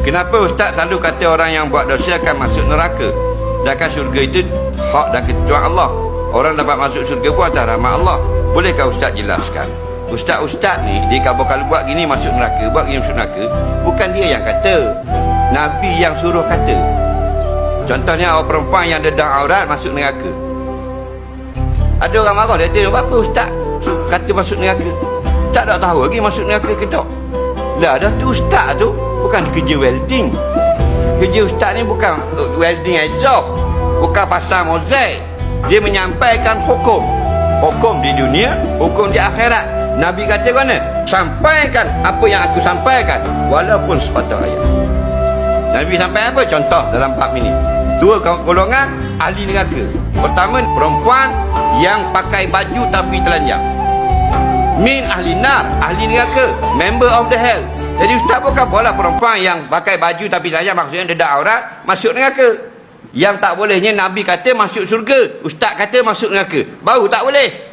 Kenapa ustaz selalu kata orang yang buat dosa akan masuk neraka? Sedangkan syurga itu hak dan ketentuan Allah. Orang dapat masuk syurga pun atas rahmat Allah. Bolehkah ustaz jelaskan? Ustaz-ustaz ni dia kalau buat gini masuk neraka, buat gini masuk neraka, bukan dia yang kata, Nabi yang suruh kata. Contohnya orang perempuan yang dedah aurat masuk neraka. Ada orang marah, dia tanya, apa ustaz kata masuk neraka? Tak nak tahu lagi masuk neraka ke tak? Lah dah tu ustaz tu bukan kerja welding. Kerja ustaz ni bukan welding exhaust, bukan pasal mozaik. Dia menyampaikan hukum. Hukum di dunia, hukum di akhirat. Nabi kata mana? Sampaikan apa yang aku sampaikan walaupun sepatah ayat. Nabi sampai apa? Contoh dalam bab ini. Dua golongan ahli neraka. Pertama, perempuan yang pakai baju tapi telanjang. Min ahli nar, ahli neraka, member of the hell. Jadi ustaz bukan boleh perempuan yang pakai baju tapi telanjang, maksudnya dedak aurat, masuk neraka. Yang tak bolehnya Nabi kata masuk syurga, ustaz kata masuk neraka. Baru tak boleh.